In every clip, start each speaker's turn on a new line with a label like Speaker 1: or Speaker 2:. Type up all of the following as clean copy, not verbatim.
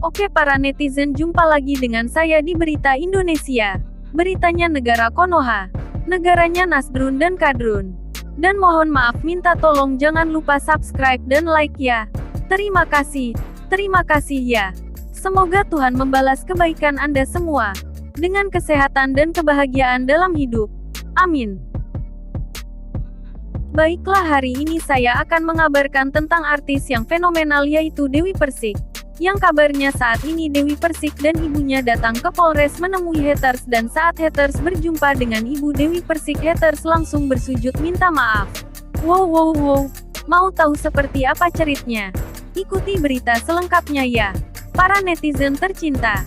Speaker 1: Oke para netizen, jumpa lagi dengan saya di Berita Indonesia. Beritanya negara Konoha. Negaranya Nasrun dan Kadrun. Dan mohon maaf minta tolong jangan lupa subscribe dan like ya. Terima kasih ya. Semoga Tuhan membalas kebaikan Anda semua. Dengan kesehatan dan kebahagiaan dalam hidup. Amin. Baiklah, hari ini saya akan mengabarkan tentang artis yang fenomenal yaitu Dewi Persik. Yang kabarnya saat ini Dewi Persik dan ibunya datang ke Polres menemui haters, dan saat haters berjumpa dengan ibu Dewi Persik, haters langsung bersujud minta maaf. Wow. Mau tahu seperti apa ceritanya? Ikuti berita selengkapnya ya. Para netizen tercinta.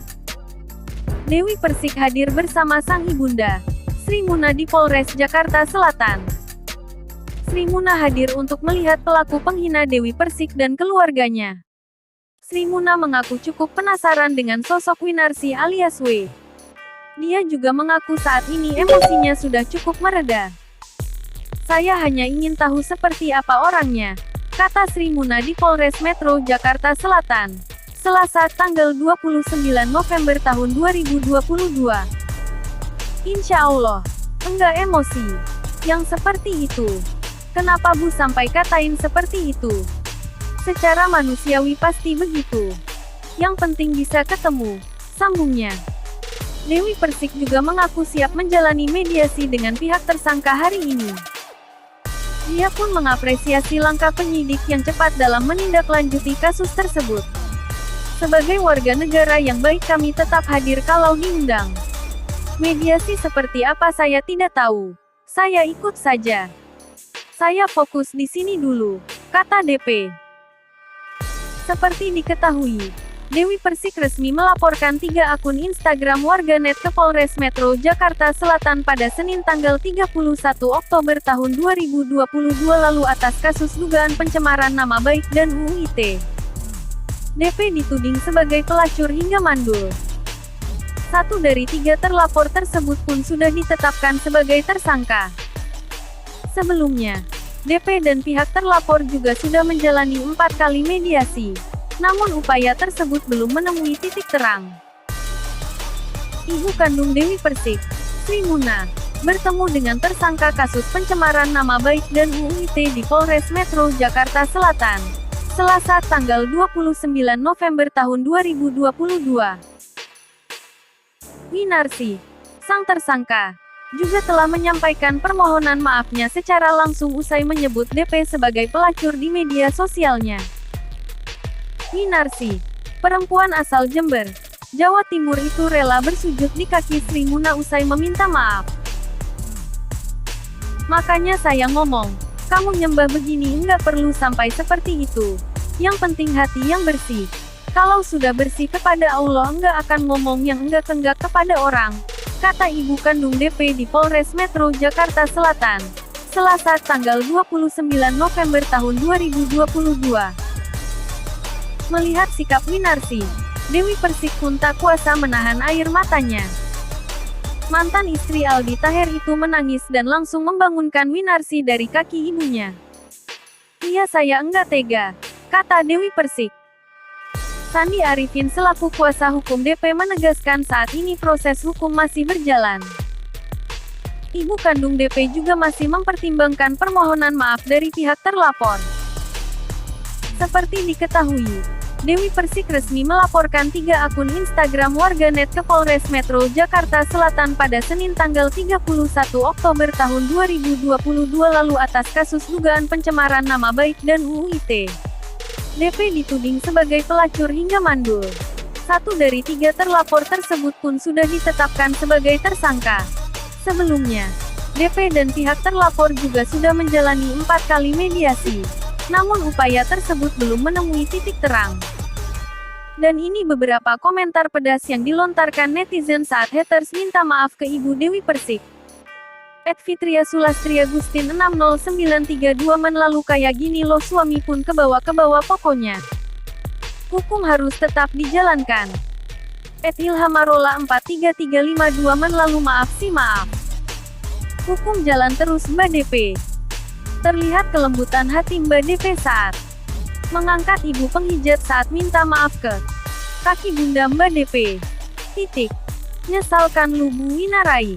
Speaker 1: Dewi Persik hadir bersama sang ibunda, Sri Muna di Polres Jakarta Selatan. Sri Muna hadir untuk melihat pelaku penghina Dewi Persik dan keluarganya. Sri Muna mengaku cukup penasaran dengan sosok Winarsi alias W. Dia juga mengaku saat ini emosinya sudah cukup mereda. Saya hanya ingin tahu seperti apa orangnya, kata Sri Muna di Polres Metro Jakarta Selatan, Selasa tanggal 29 November tahun 2022. Insya Allah, enggak emosi. Yang seperti itu. Kenapa Bu sampai katain seperti itu? Secara manusiawi pasti begitu. Yang penting bisa ketemu, sambungnya. Dewi Persik juga mengaku siap menjalani mediasi dengan pihak tersangka hari ini. Dia pun mengapresiasi langkah penyidik yang cepat dalam menindaklanjuti kasus tersebut. Sebagai warga negara yang baik, kami tetap hadir kalau diundang. Mediasi seperti apa saya tidak tahu. Saya ikut saja. Saya fokus di sini dulu, kata DP. Seperti diketahui, Dewi Persik resmi melaporkan 3 akun Instagram warganet ke Polres Metro Jakarta Selatan pada Senin tanggal 31 Oktober tahun 2022 lalu atas kasus dugaan pencemaran nama baik dan UU ITE. DP dituding sebagai pelacur hingga mandul. 1 dari 3 terlapor tersebut pun sudah ditetapkan sebagai tersangka. Sebelumnya, DP dan pihak terlapor juga sudah menjalani 4 kali mediasi. Namun upaya tersebut belum menemui titik terang. Ibu kandung Dewi Persik, Sri Muna, bertemu dengan tersangka kasus pencemaran nama baik dan UU ITE di Polres Metro Jakarta Selatan, Selasa tanggal 29 November tahun 2022. Winarsi, sang tersangka, juga telah menyampaikan permohonan maafnya secara langsung usai menyebut DP sebagai pelacur di media sosialnya. Winarsi, perempuan asal Jember, Jawa Timur itu rela bersujud di kaki Sri Muna usai meminta maaf. Makanya saya ngomong, kamu nyembah begini enggak perlu sampai seperti itu. Yang penting hati yang bersih. Kalau sudah bersih kepada Allah enggak akan ngomong yang enggak-enggak kepada orang, kata ibu kandung DP di Polres Metro Jakarta Selatan, Selasa tanggal 29 November tahun 2022. Melihat sikap Winarsi, Dewi Persik pun tak kuasa menahan air matanya. Mantan istri Aldi Taher itu menangis dan langsung membangunkan Winarsi dari kaki ibunya. Iya, saya enggak tega, kata Dewi Persik. Sandi Arifin selaku kuasa hukum DP menegaskan saat ini proses hukum masih berjalan. Ibu kandung DP juga masih mempertimbangkan permohonan maaf dari pihak terlapor. Seperti diketahui, Dewi Persik resmi melaporkan 3 akun Instagram warganet ke Polres Metro Jakarta Selatan pada Senin tanggal 31 Oktober tahun 2022 lalu atas kasus dugaan pencemaran nama baik dan UU ITE. DP dituding sebagai pelacur hingga mandul. 1 dari 3 terlapor tersebut pun sudah ditetapkan sebagai tersangka. Sebelumnya, DP dan pihak terlapor juga sudah menjalani 4 kali mediasi. Namun upaya tersebut belum menemui titik terang. Dan ini beberapa komentar pedas yang dilontarkan netizen saat haters minta maaf ke ibu Dewi Persik. @Fitria Sulastria Gustin 60932 Men lalu kayak gini loh suami pun kebawa pokoknya. Hukum harus tetap dijalankan. @Ilhamarola 43352 Men lalu maaf sih maaf. Hukum jalan terus Mbak DP. Terlihat kelembutan hati Mbak DP saat mengangkat ibu penghijat saat minta maaf ke Kaki bunda Mbak DP. Titik. Nyesalkan lu Bu Winarai.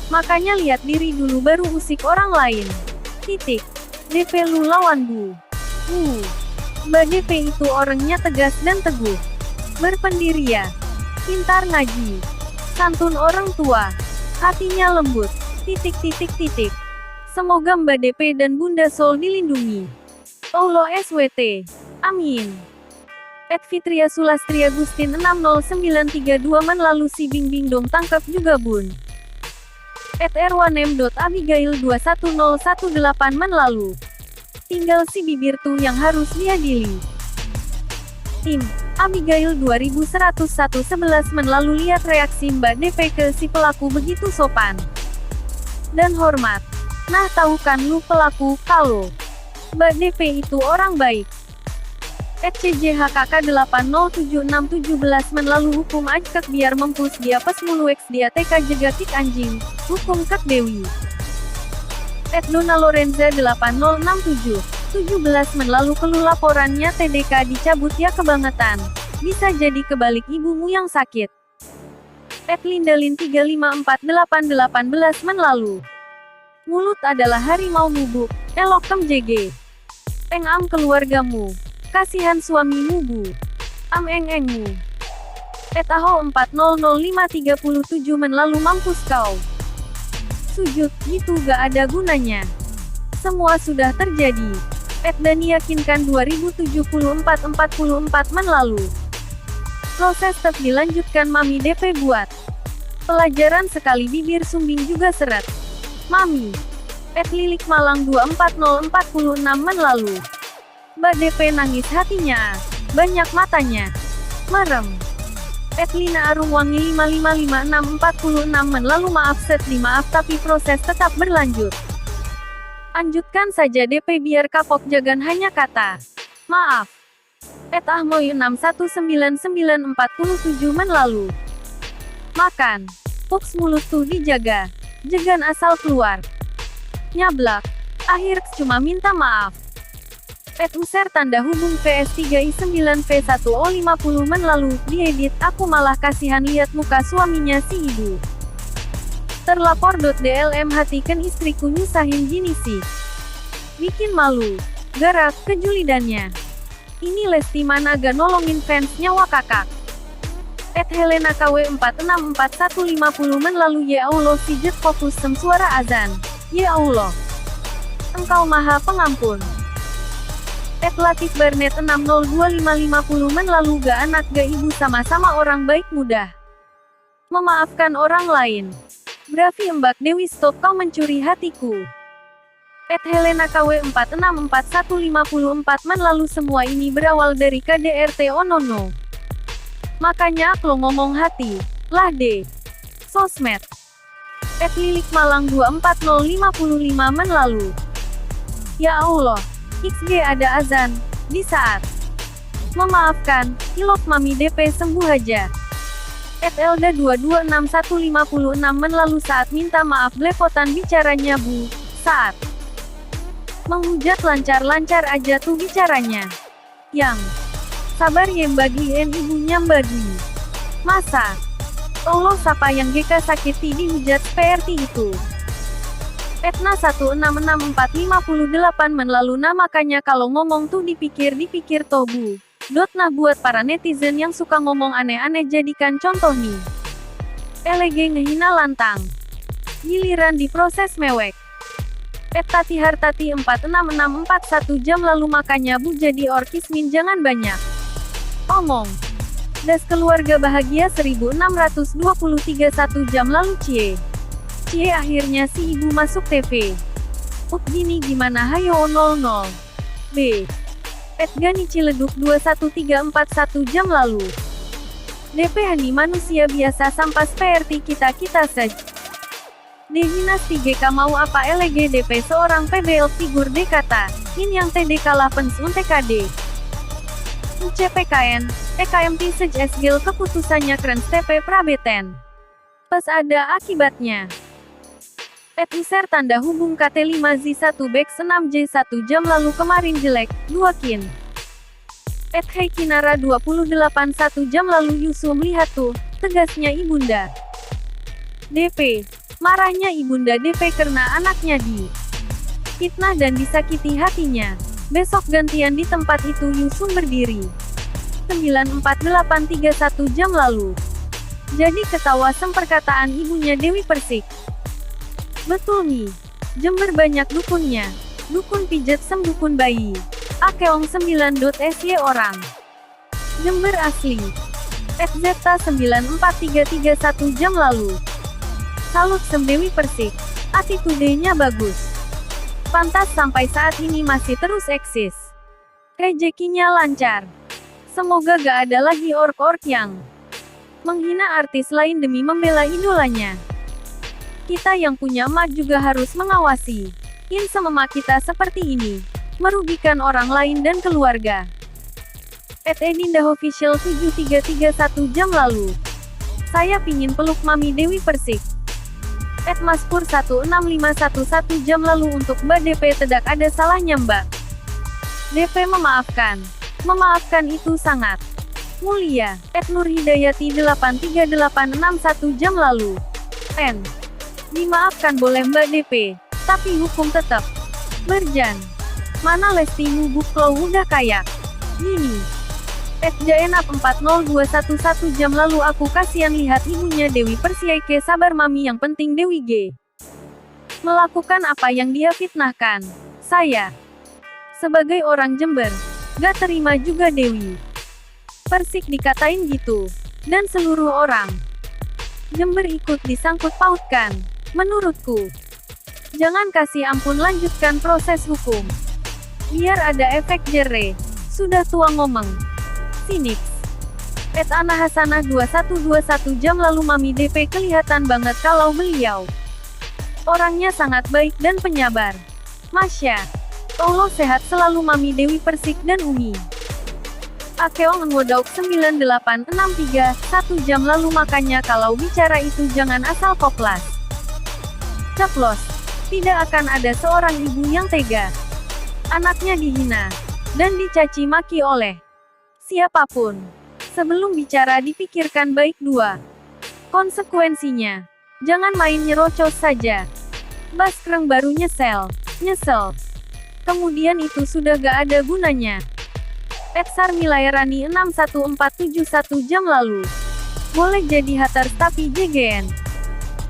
Speaker 1: Makanya lihat diri dulu baru usik orang lain. Titik. DP lu lawan Bu. Mbak DP itu orangnya tegas dan teguh. Berpendirian. Pintar ngaji. Santun orang tua. Hatinya lembut. Titik. Semoga Mbak DP dan Bunda Sol dilindungi Allah SWT. Amin. Fitria Sulastri Agustin 60932 Men lalu si Bing Bing dong tangkap juga bun. Erwanem.abigail 21018 Men lalu. Tinggal si bibir tuh yang harus diadili. Tim Abigail 210111 Men lalu lihat reaksi Mbak DP ke si pelaku begitu sopan dan hormat. Nah tahu kan lu pelaku, kalau Mbak DP itu orang baik. CJHKK 807617 Men lalu hukum ajkek biar mempus dia pes mulu X dia TK jegatik anjing, hukum kek Dewi. Dona Lorenza 806717 Men lalu kelu laporannya TDK dicabut ya kebangetan. Bisa jadi kebalik ibumu yang sakit. Lindalin 354818 Men lalu. Mulut adalah harimau bubuk, elokem JG. Engam keluargamu. Kasihan suamimu Bu. Engmu. Aho 400537 Men lalu mampus kau. Sujud, gitu gak ada gunanya. Semua sudah terjadi. Dan yakinkan 2074-44 Men lalu. Proses tetap dilanjutkan Mami DP buat. Pelajaran sekali bibir sumbing juga seret. Mami. Lilik Malang 24046 Men lalu. Mbak DP nangis hatinya. Banyak matanya. Merem. Lina Arumwangi 555646 Men lalu maaf Setli maaf tapi proses tetap berlanjut. Anjutkan saja DP biar kapok jagan hanya kata. Maaf. Ahmoy 619947 Men lalu. Makan. Puks mulut tuh dijaga. Jegan asal keluar. Nyablak. Akhir cuma minta maaf. User tanda hubung PS3i9V1O50 Men lalu, diedit, aku malah kasihan lihat muka suaminya si ibu. Terlapor.dlm hatikan istriku nyusahin gini sih. Bikin malu. Garak, kejulidannya. Ini Lesti mana gak nolongin fansnya Wakakak. Helena KW 464150 Men lalu ya Allah si jet fokus sem suara azan. Ya Allah. Engkau maha pengampun. Latif Barnet 602550 Men lalu gak anak gak ibu sama-sama orang baik mudah memaafkan orang lain. Bravi Mbak Dewi stop kau mencuri hatiku. Helena KW 464154 Men lalu semua ini berawal dari KDRT Onono. Makanya lo ngomong hati. Lah deh. Sosmed. Lilik Malang 24055 Men lalu. Ya Allah. XG ada azan. Di saat memaafkan, ilok Mami DP sembuh aja. Elda 226156 Men lalu saat minta maaf belepotan bicaranya Bu. Saat menghujat lancar-lancar aja tuh bicaranya. Yang sabar ya bagian ibunya Mbadi. Masa Allah siapa yang GK sakiti dihujat seperti itu. Etna 166458 Men lalu nah makanya kalau ngomong tuh dipikir-dipikir toh Bu. Nah buat para netizen yang suka ngomong aneh-aneh jadikan contoh nih. LG ngehina lantang. Giliran diproses mewek. Tati Hartati 46641 jam lalu makanya Bu jadi orkismin jangan banyak omong. Das keluarga bahagia 1623 1 jam lalu cie. Akhirnya si ibu masuk TV. Gini gimana hayo 00. B. Gani Ciledug 21341 jam lalu. DP Hani manusia biasa sampah seperti kita-kita saja. Dinasti GK mau apa LG DP seorang PBL figur dekata. In yang TDK lapens TKD. CPKN, EKMT Sej SGL keputusannya keren TP Prabeten. Pas ada akibatnya. User tanda hubung KT5Z1 Back 6J 1 jam lalu kemarin jelek, 2 kin. Heikinara 28 1 jam lalu Yusuf melihat tuh, tegasnya ibunda. DP. Marahnya ibunda DP karena anaknya fitnah dan disakiti hatinya. Besok gantian di tempat itu Yusuf berdiri. 94831 jam lalu. Jadi ketawa perkataan ibunya Dewi Persik. Betul nih. Jember banyak dukunnya. Dukun pijat dukun bayi. Akeong 9.sy orang. Jember asli. Zeta 94331 jam lalu. Salut Dewi Persik. Attitude-nya bagus. Pantas sampai saat ini masih terus eksis. Rezekinya lancar. Semoga gak ada lagi ork-ork yang menghina artis lain demi membela idolanya. Kita yang punya emak juga harus mengawasi. Semema kita seperti ini. Merugikan orang lain dan keluarga. Edindah Official 7331 jam lalu. Saya pingin peluk Mami Dewi Persik. Maspur 16511 jam lalu untuk Mbak DP tidak ada salahnya Mbak. DP memaafkan. Memaafkan itu sangat mulia. Nurhidayati 83861 jam lalu. Dimaafkan boleh Mbak DP. Tapi hukum tetap berjan. Mana Lesti Mubuk lo udah kayak gini. Jaenap 40211 jam lalu aku kasihan lihat ibunya Dewi Persiaike sabar Mami yang penting Dewi G. Melakukan apa yang dia fitnahkan. Saya. Sebagai orang Jember. Gak terima juga Dewi Persik dikatain gitu. Dan seluruh orang Jember ikut disangkut pautkan. Menurutku. Jangan kasih ampun lanjutkan proses hukum. Biar ada efek jere. Sudah tua ngomong. Phoenix. Ana Hasanah 2121 jam lalu Mami DP kelihatan banget kalau beliau orangnya sangat baik dan penyabar. Masya Allah sehat selalu Mami Dewi Persik dan Umi. Akeong ngodok 9863 1 jam lalu makanya kalau bicara itu jangan asal koplas. Ceplos. Tidak akan ada seorang ibu yang tega. Anaknya dihina dan dicaci maki oleh siapapun. Sebelum bicara dipikirkan baik dua konsekuensinya. Jangan main nyerocos saja. Baskreng baru nyesel. Kemudian itu sudah gak ada gunanya. Sar Milairani 61471 jam lalu. Boleh jadi haters tapi JGN.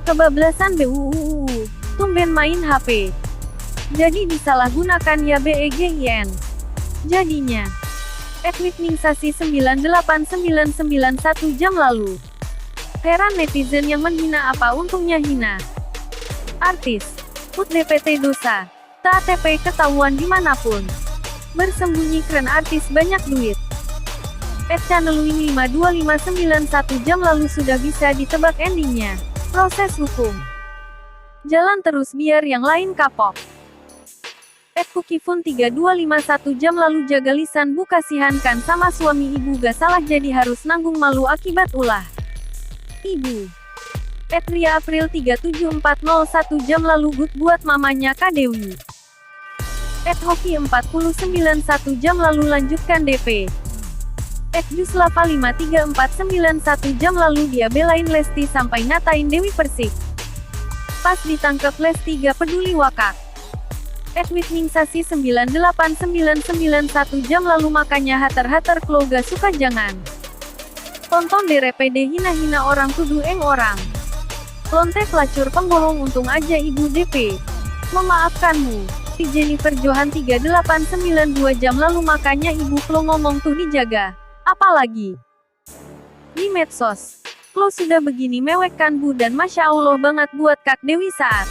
Speaker 1: Kebablasan BUUU. Tumben main HP. Jadi disalahgunakan ya BEGIN. Jadinya. Ningsasi 98991 jam lalu. Heran netizen yang menghina apa untungnya hina. Artis. Put DPT dosa. TATP ketahuan dimanapun. Bersembunyi keren artis banyak duit. Channelwing 52591 jam lalu sudah bisa ditebak endingnya. Proses hukum. Jalan terus biar yang lain kapok. Kukifun 3251 jam lalu jaga lisan bu kasihankan sama suami ibu gak salah jadi harus nanggung malu akibat ulah ibu. Ria April 37401 jam lalu good buat mamanya Kak Dewi. Hoki 491 jam lalu lanjutkan DP. Juslava 53491 jam lalu dia belain Lesti sampai ngatain Dewi Persik. Pas ditangkep Lesti gak peduli wakak. Ningsasi 98991 jam lalu makanya hater-hater klo gak suka jangan tonton DRPD hina-hina orang tuduh orang. Lonte pelacur pembohong untung aja ibu DP. Memaafkanmu. Jennifer Johan 3892 jam lalu makanya ibu klo ngomong tuh dijaga. Apalagi di medsos. Klo sudah begini mewekkan bu dan Masya Allah banget buat Kak Dewi saat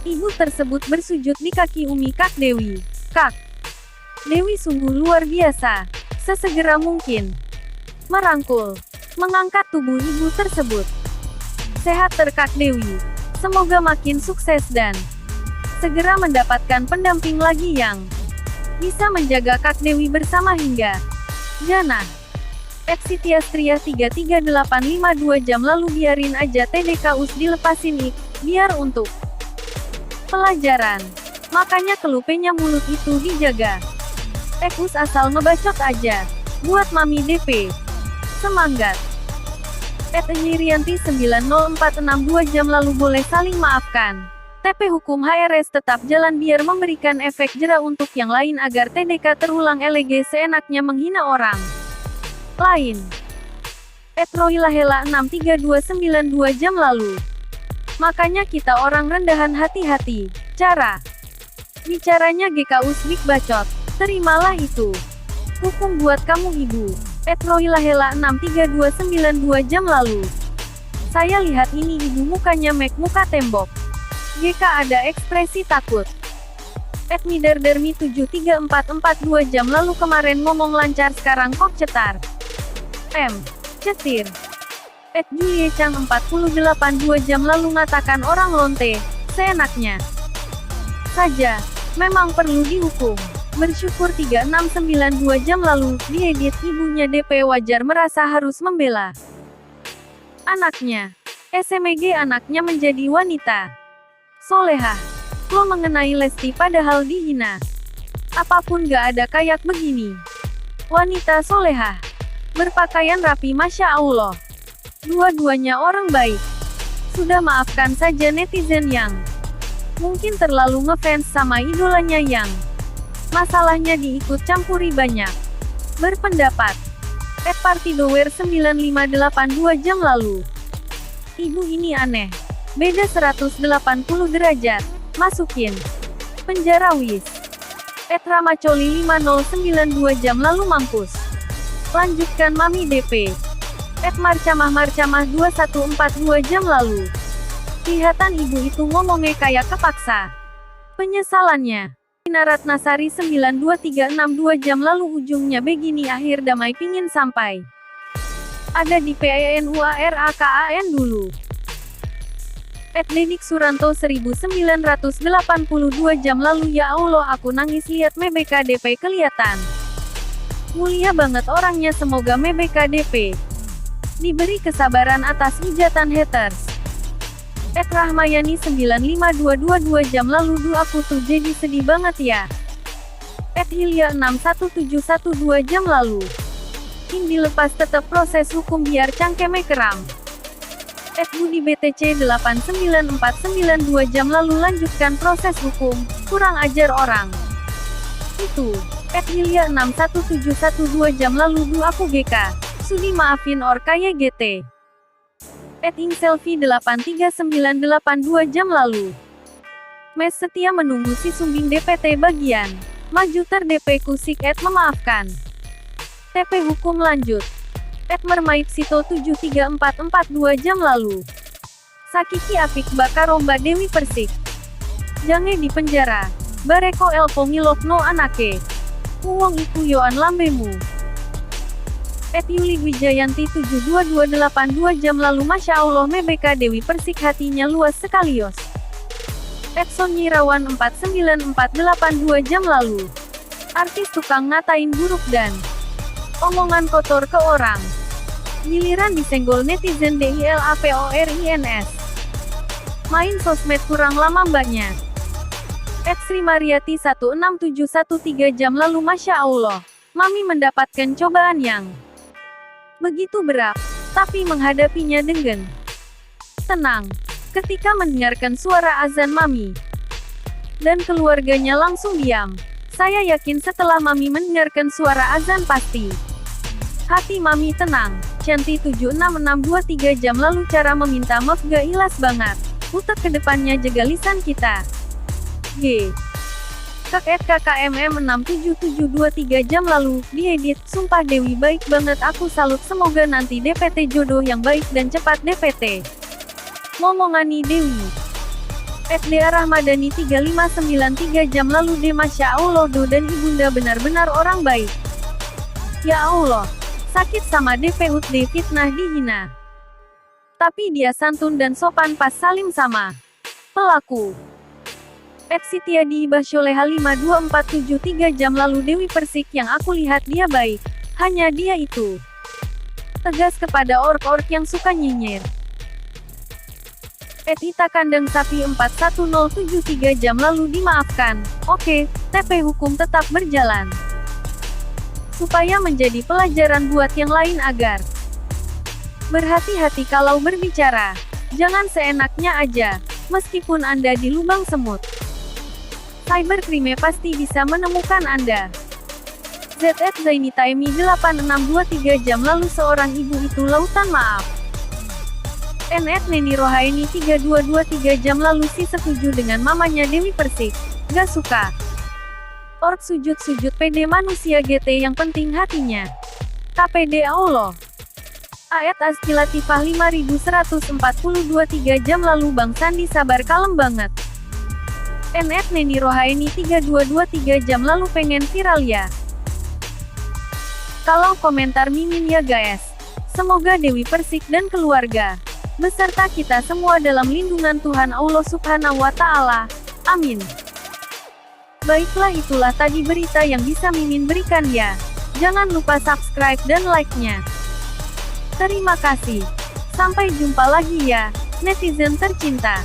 Speaker 1: ibu tersebut bersujud di kaki Umi Kak Dewi. Kak Dewi sungguh luar biasa. Sesegera mungkin merangkul, mengangkat tubuh ibu tersebut. Sehat Kak Dewi. Semoga makin sukses dan segera mendapatkan pendamping lagi yang bisa menjaga Kak Dewi bersama hingga jannah. Sitiastria 33852 jam lalu biarin aja TDK US dilepasin biar untuk pelajaran. Makanya kelupenya mulut itu dijaga. Ekus asal ngebacot aja. Buat Mami DP. Semangat. Enyirianti 90462 jam lalu boleh saling maafkan. TP hukum HRS tetap jalan biar memberikan efek jera untuk yang lain agar TDK terulang LG seenaknya menghina orang lain. Roilahela 63292 jam lalu. Makanya kita orang rendahan hati-hati. Cara bicaranya GK Usbik bacot. Terimalah itu. Hukum buat kamu ibu. Roilahela 63292 jam lalu. Saya lihat ini ibu mukanya mek muka tembok. GK ada ekspresi takut. Midardermi 73442 jam lalu kemarin ngomong lancar sekarang kok cetar. Cetir. Julie Chang 482 jam lalu ngatakan orang lonte, seenaknya saja, memang perlu dihukum. Bersyukur 3692 jam lalu, diedit ibunya DP wajar merasa harus membela anaknya. SMG anaknya menjadi wanita solehah. Lo mengenai Lesti padahal dihina. Apapun gak ada kayak begini. Wanita solehah. Berpakaian rapi Masya Allah. Dua-duanya orang baik. Sudah maafkan saja netizen yang mungkin terlalu ngefans sama idolanya yang masalahnya diikut campuri banyak. Berpendapat. Partidower 9582 jam lalu. Ibu ini aneh. Beda 180 derajat. Masukin penjara wis. Ramacoli 5092 jam lalu mampus. Lanjutkan Mami DP. Marcamah 2142 jam lalu. Kelihatan ibu itu ngomongnya kayak kepaksa. Penyesalannya. Narat Nasari 92362 jam lalu ujungnya begini akhir damai pingin sampai. Ada di PENUARAKAN dulu. Denik Suranto 1982 jam lalu ya Allah aku nangis lihat MBKDP kelihatan. Mulia banget orangnya semoga MBKDP diberi kesabaran atas hujatan haters. Rahmayani 95222 jam lalu aku tuh jadi sedih banget ya. Hilya 61712 jam lalu. Ini lepas tetap proses hukum biar cangkeme keram. Budi BTC 89492 jam lalu lanjutkan proses hukum, kurang ajar orang. Itu. Hilya 61712 jam lalu aku GK, sudi maafin or kaya GT. Selfie 83982 jam lalu. Mes setia menunggu si Sumbing DPT bagian maju ter-DP kusik memaafkan. TP hukum lanjut. Mermaid Sito 73442 jam lalu. Sakiki Apik Bakaromba Dewi Persik. Jange di penjara. Bareko El Pomilok no anake. Uwong iku yoan lambemu. Yuli Wijayanti 72282 jam lalu Masya Allah MBK Dewi Persik hatinya luas sekalios. Sonyirawan 49482 jam lalu. Artis tukang ngatain buruk dan omongan kotor ke orang. Giliran disenggol netizen DILAPORINS. Main sosmed kurang lama mbaknya. Sri Mariati 16713 jam lalu Masya Allah. Mami mendapatkan cobaan yang begitu berat, tapi menghadapinya dengan tenang. Ketika mendengarkan suara azan Mami dan keluarganya langsung diam. Saya yakin setelah Mami mendengarkan suara azan pasti hati Mami tenang. Canti 76623 jam lalu cara meminta maaf gak ilas banget. Utek kedepannya jaga lisan kita. G. KKMM 67723 jam lalu, diedit, sumpah Dewi baik banget aku salut semoga nanti DPT jodoh yang baik dan cepat DPT. Momongani Dewi. FDA Rahmadani 3593 jam lalu Masya Allah Do dan ibunda benar-benar orang baik. Ya Allah. Sakit sama DP UTD fitnah dihina. Tapi dia santun dan sopan pas salim sama pelaku. Sitiadi Basyoleha 52473 jam lalu Dewi Persik yang aku lihat dia baik. Hanya dia itu. Tegas kepada ork-ork yang suka nyinyir. Ita Kandang Sapi 41073 jam lalu dimaafkan. Oke, TP hukum tetap berjalan. supaya menjadi pelajaran buat yang lain agar berhati-hati kalau berbicara. Jangan seenaknya aja, meskipun Anda di lubang semut. Cybercrime pasti bisa menemukan Anda. ZF Zaini Taimi 8623 jam lalu seorang ibu itu lautan maaf. NF Neni Rohaini 3223 jam lalu si setuju dengan mamanya Dewi Persik. Gak suka. Org sujud-sujud PD manusia GT yang penting hatinya. KPD Allah. Ayat Azki Latifah 5142 3 jam lalu Bang Sandi sabar kalem banget. NF Neni Rohaini 3223 jam lalu pengen viral ya. Kalau komentar mimin ya guys. Semoga Dewi Persik dan keluarga beserta kita semua dalam lindungan Tuhan Allah Subhanahu wa Ta'ala. Amin. Baiklah, itulah tadi berita yang bisa mimin berikan ya. Jangan lupa subscribe dan like-nya. Terima kasih. Sampai jumpa lagi ya, netizen tercinta.